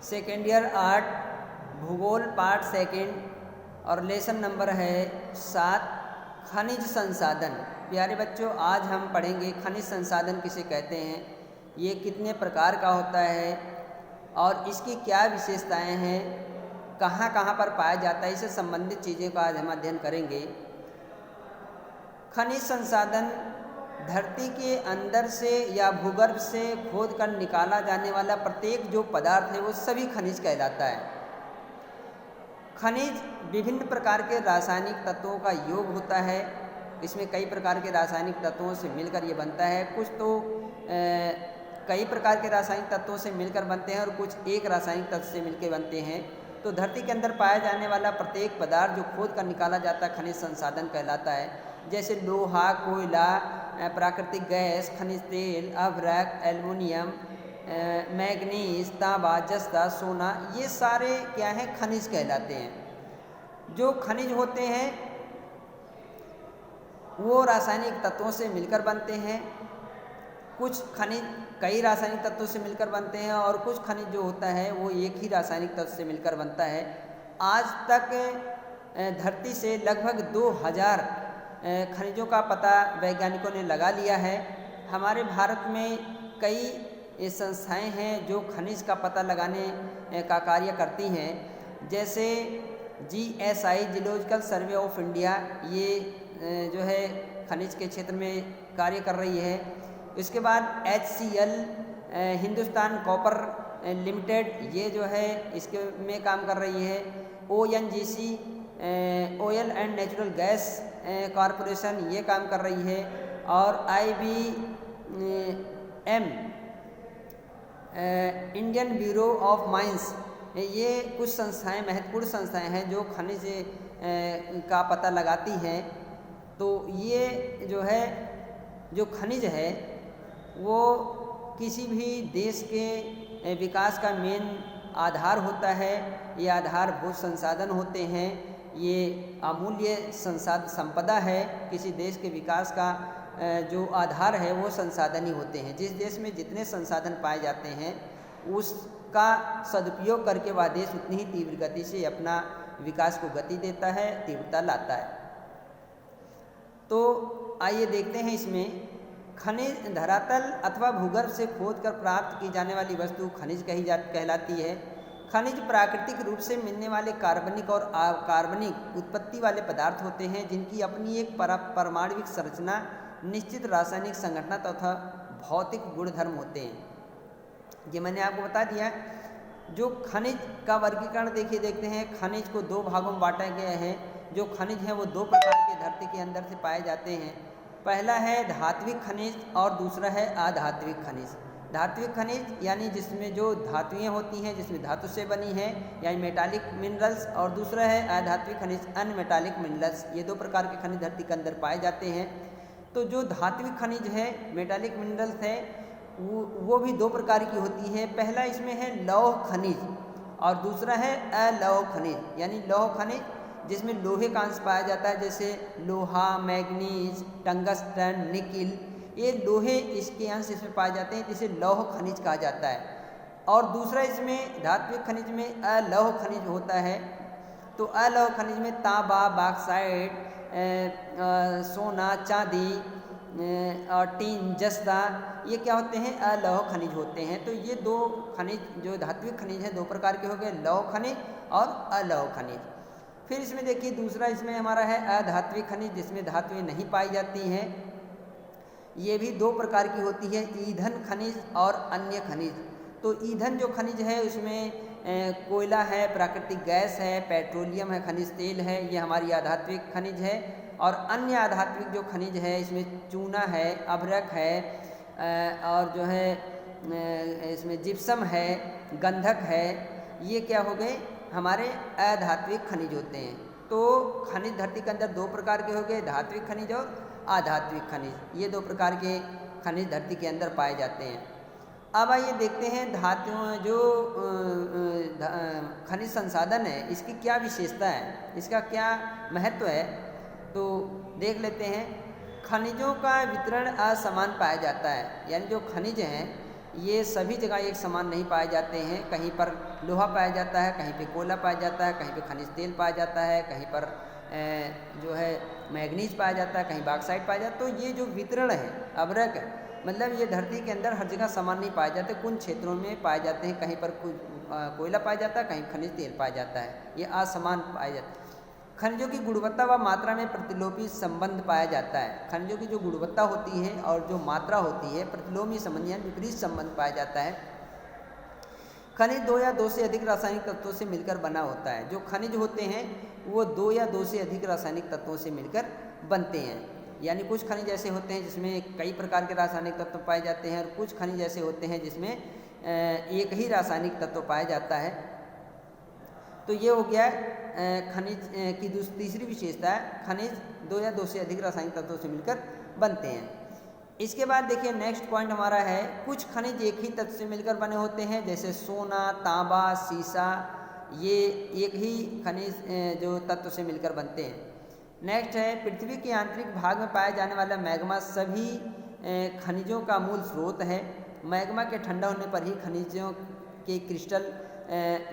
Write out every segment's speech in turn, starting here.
Second year art भूगोल part second और lesson number है 7 खनिज संसाधन। प्यारे बच्चों, आज हम पढ़ेंगे खनिज संसाधन किसे कहते हैं, ये कितने प्रकार का होता है और इसकी क्या विशेषताएं हैं, कहाँ कहाँ पर पाया जाता है, इससे संबंधित चीज़ें का आज हम अध्ययन करेंगे। खनिज संसाधन धरती के अंदर से या भूगर्भ से खोद कर निकाला जाने वाला प्रत्येक जो पदार्थ है वो सभी खनिज कहलाता है। खनिज विभिन्न प्रकार के रासायनिक तत्वों का योग होता है। इसमें कई प्रकार के रासायनिक तत्वों से मिलकर ये बनता है। कुछ तो कई प्रकार के रासायनिक तत्वों से मिलकर बनते हैं और कुछ एक रासायनिक तत्व से मिलकर बनते हैं। तो धरती के अंदर पाया जाने वाला प्रत्येक पदार्थ जो खोद कर निकाला जाता है खनिज संसाधन कहलाता है। जैसे लोहा, कोयला, प्राकृतिक गैस, खनिज तेल, अभ्रक, एल्युमिनियम, मैग्नीज, तांबा, जस्ता, सोना, ये सारे क्या हैं, खनिज कहलाते हैं। जो खनिज होते हैं वो रासायनिक तत्वों से मिलकर बनते हैं। कुछ खनिज कई रासायनिक तत्वों से मिलकर बनते हैं और कुछ खनिज जो होता है वो एक ही रासायनिक तत्व से मिलकर बनता है। आज तक धरती से लगभग 2000 खनिजों का पता वैज्ञानिकों ने लगा लिया है। हमारे भारत में कई संस्थाएं हैं जो खनिज का पता लगाने का कार्य करती हैं। जैसे GSI geological survey of India, ये जो है खनिज के क्षेत्र में कार्य कर रही है। इसके बाद HCL हिंदुस्तान कॉपर लिमिटेड, ये जो है इसके में काम कर रही है। ONGC oil and natural gas corporation, ये काम कर रही है। और IBM Indian bureau of mines, ये कुछ संस्थाएं, महत्वपूर्ण संस्थाएं हैं जो खनिज का पता लगाती हैं। तो ये जो है, जो खनिज है वो किसी भी देश के विकास का मेन आधार होता है। ये आधारभूत संसाधन होते हैं। ये अमूल्य संपदा है। किसी देश के विकास का जो आधार है वो संसाधन ही होते हैं। जिस देश में जितने संसाधन पाए जाते हैं उसका सदुपयोग करके वह देश उतनी ही तीव्र गति से अपना विकास को गति देता है, तीव्रता लाता है। तो आइए देखते हैं इसमें खनिज धरातल अथवा भूगर्भ से खोद कर प्राप्त की जाने वाली वस्तु खनिज कहलाती है। खनिज प्राकृतिक रूप से मिलने वाले कार्बनिक और अकार्बनिक उत्पत्ति वाले पदार्थ होते हैं जिनकी अपनी एक परमाणुविक संरचना, निश्चित रासायनिक संगठन तथा भौतिक गुणधर्म होते हैं। ये मैंने आपको बता दिया। जो खनिज का वर्गीकरण देखते हैं। खनिज को 2 भागों में बांटा गया है। जो खनिज हैं वो 2 प्रकार के धरती के अंदर से पाए जाते हैं। पहला है धात्विक खनिज और दूसरा है अधात्विक खनिज। धात्विक खनिज यानी जिसमें जो धातुएं होती हैं, जिसमें धातु से बनी है, यानी मेटालिक मिनरल्स, और दूसरा है अधात्विक खनिज, अनमेटालिक मिनरल्स। ये 2 प्रकार के खनिज धरती के अंदर पाए जाते हैं। तो जो धात्विक खनिज है, मेटालिक मिनरल्स है, वो भी 2 प्रकार की होती है। पहला इसमें है लौह खनिज और दूसरा है अलौह खनिज। यानी लौह खनिज जिसमें लोहे का अंश पाया जाता है, जैसे लोहा, मैग्नीज, टंगस्टन, निकिल, ये लोहे इसके अंश इसमें पाए जाते हैं, जिसे लौह खनिज कहा जाता है। और दूसरा इसमें धात्विक खनिज में अलौह खनिज होता है। तो अलौह खनिज में तांबा, बॉक्साइट, सोना, चांदी और टीन, जस्ता, ये क्या होते हैं, अलौह खनिज होते हैं। तो ये 2 खनिज जो धात्विक खनिज हैं 2 प्रकार के हो गए, लौह खनिज और अलौह खनिज। फिर इसमें देखिए दूसरा इसमें हमारा है अधात्विक खनिज, जिसमें धातुएं नहीं पाई जाती हैं। ये भी 2 प्रकार की होती है, ईंधन खनिज और अन्य खनिज। तो ईंधन जो खनिज है उसमें कोयला है, प्राकृतिक गैस है, पेट्रोलियम है, खनिज तेल है, ये हमारी आधात्विक खनिज है। और अन्य आधात्विक जो खनिज है इसमें चूना है, अभ्रक है, और जो है इसमें जिप्सम है, गंधक है, ये क्या हो गए, हमारे अधात्विक खनिज होते हैं। तो खनिज धरती के अंदर 2 प्रकार के हो गए, धात्विक खनिज और अधात्विक खनिज। ये 2 प्रकार के खनिज धरती के अंदर पाए जाते हैं। अब आइए देखते हैं धातुओं जो खनिज संसाधन है इसकी क्या विशेषता है, इसका क्या महत्व है, तो देख लेते हैं। खनिजों का वितरण असमान पाया जाता है। यानी जो खनिज हैं ये सभी जगह एक समान नहीं पाए जाते हैं। कहीं पर लोहा पाया जाता है, कहीं पे कोयला पाया जाता है, कहीं पे खनिज तेल पाया जाता है, कहीं पर जो है मैग्नीज पाया जाता है, कहीं बॉक्साइट पाया जाता है। तो ये जो वितरण है अभ्रक है, मतलब ये धरती के अंदर हर जगह समान नहीं पाए जाते, कुछ क्षेत्रों में पाए जाते हैं। कहीं पर कोयला पाया जाता है, कहीं खनिज तेल पाया जाता है, ये असमान पाए जाते हैं। खनिजों की गुणवत्ता व मात्रा में प्रतिलोमी संबंध पाया जाता है। खनिजों की जो गुणवत्ता होती है और जो मात्रा होती है, प्रतिलोमी संबंध यानी विपरीत संबंध पाया जाता है। खनिज 2 या 2 से अधिक रासायनिक तत्वों से मिलकर बना होता है। जो खनिज होते हैं वो 2 या 2 से अधिक रासायनिक तत्वों से मिलकर बनते हैं। यानी कुछ खनिज ऐसे होते हैं जिसमें कई प्रकार के रासायनिक तत्व पाए जाते हैं, और कुछ खनिज ऐसे होते हैं जिसमें एक ही रासायनिक तत्व पाया जाता है। तो ये हो गया खनिज की तीसरी विशेषता है, खनिज 2 या 2 से अधिक रासायनिक तत्वों से मिलकर बनते हैं। इसके बाद देखिए नेक्स्ट पॉइंट हमारा है, कुछ खनिज एक ही तत्व से मिलकर बने होते हैं, जैसे सोना, तांबा, सीसा, ये एक ही खनिज जो तत्व से मिलकर बनते हैं। नेक्स्ट है, पृथ्वी के आंतरिक भाग में पाया जाने वाला मैग्मा सभी खनिजों का मूल स्रोत है। मैग्मा के ठंडा होने पर ही खनिजों के क्रिस्टल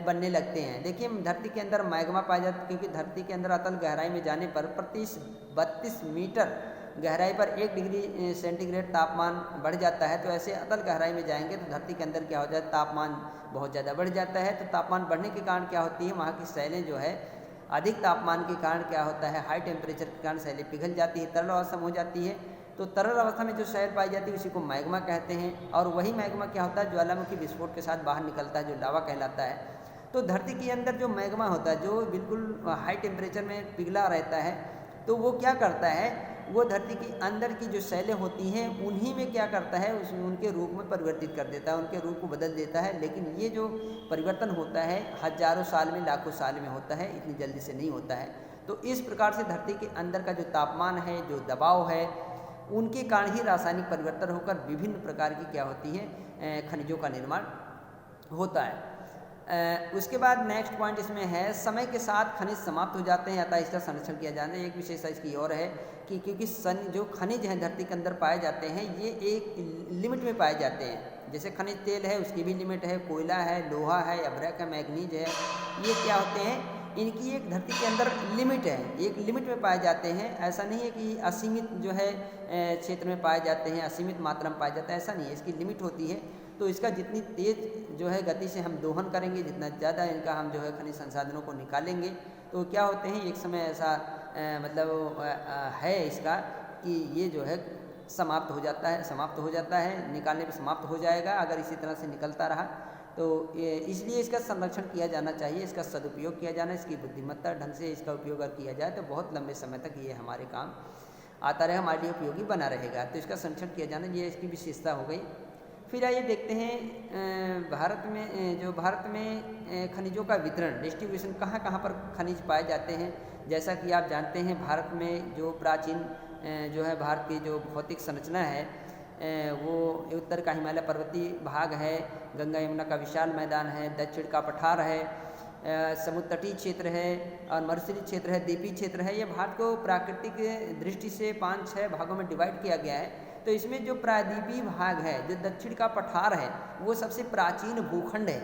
बनने लगते हैं। देखिए धरती के अंदर मैग्मा पाया जाता है, क्योंकि धरती के अंदर अतल गहराई में जाने पर प्रति 32 मीटर गहराई पर 1 डिग्री सेंटीग्रेड तापमान बढ़ जाता है। तो ऐसे अतल गहराई में जाएंगे तो धरती के अंदर क्या हो जाता है, तापमान बहुत ज़्यादा बढ़ जाता है। तो तापमान बढ़ने के कारण क्या होती है, वहाँ की सैलें जो है अधिक तापमान के कारण क्या होता है, हाई टेम्परेचर के कारण सैलें पिघल जाती है, तरल अवस्था में हो जाती है। तो तरल अवस्था में जो सैल पाई जाती है उसी को मैग्मा कहते हैं। और वही मैग्मा क्या होता है, ज्वालामुखी विस्फोट के साथ बाहर निकलता है, जो लावा कहलाता है। तो धरती के अंदर जो मैग्मा होता है, जो बिल्कुल हाई टेम्परेचर में पिघला रहता है, तो वो क्या करता है, वो धरती के अंदर की जो सैलें होती हैं उन्हीं में क्या करता है, उनके रूप में परिवर्तित कर देता है, उनके रूप को बदल देता है। लेकिन ये जो परिवर्तन होता है हजारों साल में, लाखों साल में होता है, इतनी जल्दी से नहीं होता है। तो इस प्रकार से धरती के अंदर का जो तापमान है, जो दबाव है, उनके कारण ही रासायनिक परिवर्तन होकर विभिन्न प्रकार की क्या होती है, खनिजों का निर्माण होता है। उसके बाद नेक्स्ट पॉइंट इसमें है, समय के साथ खनिज समाप्त हो जाते हैं, अतः इसका संरक्षण किया जाना है। एक विशेषता इसकी और है कि क्योंकि जो खनिज हैं धरती के अंदर पाए जाते हैं, ये एक लिमिट में पाए जाते हैं। जैसे खनिज तेल है, उसकी भी लिमिट है, कोयला है, लोहा है, अभ्रक है, मैग्नीज है, ये क्या होते हैं, इनकी एक धरती के अंदर लिमिट है, एक लिमिट में पाए जाते हैं। ऐसा नहीं है कि असीमित जो है क्षेत्र में पाए जाते हैं, असीमित मात्रा में पाया जाता है, ऐसा नहीं है, इसकी लिमिट होती है। तो इसका जितनी तेज जो है गति से हम दोहन करेंगे, जितना ज़्यादा इनका हम जो है खनिज संसाधनों को निकालेंगे, तो क्या होते हैं, एक समय ऐसा है इसका कि ये जो है समाप्त हो जाता है, निकालने पे समाप्त हो जाएगा अगर इसी तरह से निकलता रहा। तो इसलिए इसका संरक्षण किया जाना चाहिए, इसका सदुपयोग किया जाना, इसकी बुद्धिमत्ता ढंग से इसका उपयोग अगर किया जाए तो बहुत लंबे समय तक ये हमारे काम आता रहेगा, हमारे लिए उपयोगी बना रहेगा। तो इसका संरक्षण किया जाना, ये इसकी विशेषता हो गई। फिर आइए देखते हैं भारत में खनिजों का वितरण, डिस्ट्रीब्यूशन, कहाँ कहाँ पर खनिज पाए जाते हैं। जैसा कि आप जानते हैं भारत में जो प्राचीन जो है भारत की जो भौतिक संरचना है, वो उत्तर का हिमालय पर्वतीय भाग है, गंगा यमुना का विशाल मैदान है, दक्षिण का पठार है, समुद्र तटीय क्षेत्र है, और मरुस्थलीय क्षेत्र है, द्वीपीय क्षेत्र है। ये भारत को प्राकृतिक दृष्टि से 5-6 भागों में डिवाइड किया गया है। तो इसमें जो प्रायद्वीपीय भाग है, जो दक्षिण का पठार है, वो सबसे प्राचीन भूखंड है।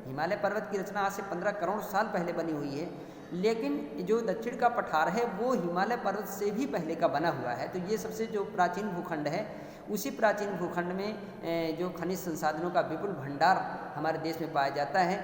हिमालय पर्वत की रचना आज से 15 करोड़ साल पहले बनी हुई है, लेकिन जो दक्षिण का पठार है वो हिमालय पर्वत से भी पहले का बना हुआ है। तो ये सबसे जो प्राचीन भूखंड है, उसी प्राचीन भूखंड में जो खनिज संसाधनों का विपुल भंडार हमारे देश में पाया जाता है।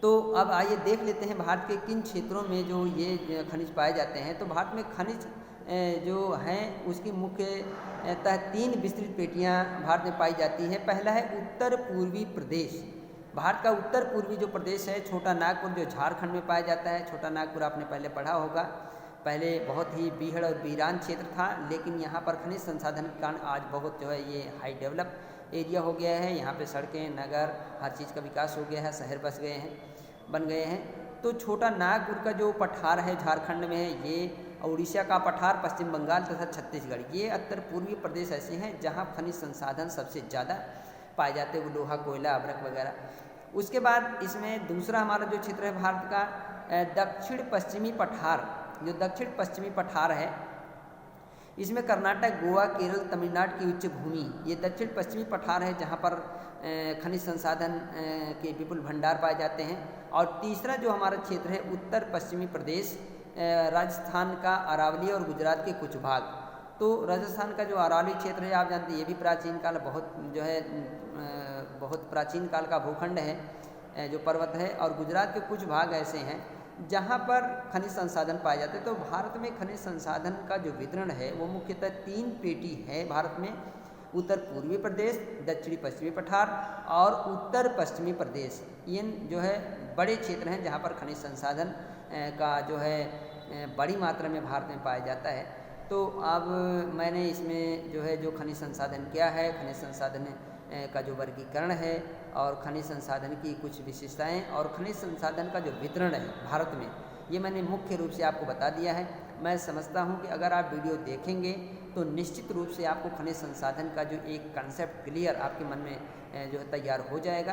तो अब आइए देख लेते हैं भारत के किन क्षेत्रों में जो ये खनिज पाए जाते हैं। तो भारत में खनिज जो हैं उसकी मुख्यतः 3 विस्तृत पेटियां भारत में पाई जाती है। पहला है उत्तर पूर्वी प्रदेश। भारत का उत्तर पूर्वी जो प्रदेश है, छोटा नागपुर जो झारखंड में पाया जाता है। छोटा नागपुर आपने पहले पढ़ा होगा, पहले बहुत ही बीहड़ और वीरान क्षेत्र था, लेकिन यहाँ पर खनिज संसाधन के कारण आज बहुत जो है ये हाई डेवलप एरिया हो गया है। यहाँ पे सड़कें, नगर, हर चीज़ का विकास हो गया है, शहर बन गए हैं। तो छोटा नागपुर का जो पठार है झारखंड में है, ये उड़ीसा का पठार, पश्चिम बंगाल तथा छत्तीसगढ़, ये उत्तर पूर्वी प्रदेश ऐसे हैं जहाँ खनिज संसाधन सबसे ज़्यादा पाए जाते हैं, वो लोहा, कोयला, अभ्रक वगैरह। उसके बाद इसमें दूसरा हमारा जो क्षेत्र है भारत का दक्षिण पश्चिमी पठार, जो दक्षिण पश्चिमी पठार है, इसमें कर्नाटक, गोवा, केरल, तमिलनाडु की उच्च भूमि, ये दक्षिण पश्चिमी पठार है जहाँ पर खनिज संसाधन के विपुल भंडार पाए जाते हैं। और तीसरा जो हमारा क्षेत्र है उत्तर पश्चिमी प्रदेश, राजस्थान का अरावली और गुजरात के कुछ भाग। तो राजस्थान का जो अरावली क्षेत्र है आप जानते हैं ये भी प्राचीन काल बहुत प्राचीन काल का भूखंड है जो पर्वत है। और गुजरात के कुछ भाग ऐसे हैं जहाँ पर खनिज संसाधन पाए जाते हैं। तो भारत में खनिज संसाधन का जो वितरण है वो मुख्यतः 3 पेटी है भारत में: उत्तर पूर्वी प्रदेश, दक्षिणी पश्चिमी पठार और उत्तर पश्चिमी प्रदेश। ये जो है बड़े क्षेत्र हैं जहाँ पर खनिज संसाधन का जो है बड़ी मात्रा में भारत में पाया जाता है। तो अब मैंने इसमें जो है जो खनिज संसाधन क्या है, खनिज संसाधन का जो वर्गीकरण है और खनिज संसाधन की कुछ विशेषताएं और खनिज संसाधन का जो वितरण है भारत में, ये मैंने मुख्य रूप से आपको बता दिया है। मैं समझता हूँ कि अगर आप वीडियो देखेंगे तो निश्चित रूप से आपको खनिज संसाधन का जो एक कंसेप्ट क्लियर आपके मन में जो है तैयार हो जाएगा।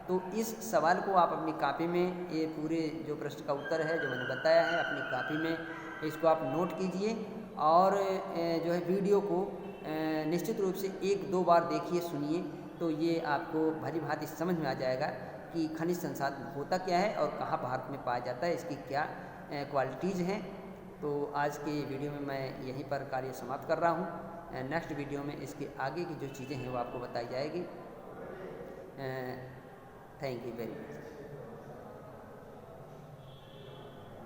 तो इस सवाल को आप अपनी कॉपी में, ये पूरे जो प्रश्न का उत्तर है जो मैंने बताया है, अपनी कॉपी में इसको आप नोट कीजिए और जो है वीडियो को निश्चित रूप से 1-2 बार देखिए, सुनिए, तो ये आपको भली भांति समझ में आ जाएगा कि खनिज संसाधन होता क्या है और कहाँ भारत में पाया जाता है, इसकी क्या क्वालिटीज़ हैं। तो आज के वीडियो में मैं यहीं पर कार्य समाप्त कर रहा हूँ। नेक्स्ट वीडियो में इसके आगे की जो चीज़ें हैं वो आपको बताई जाएगी। Thank you very much.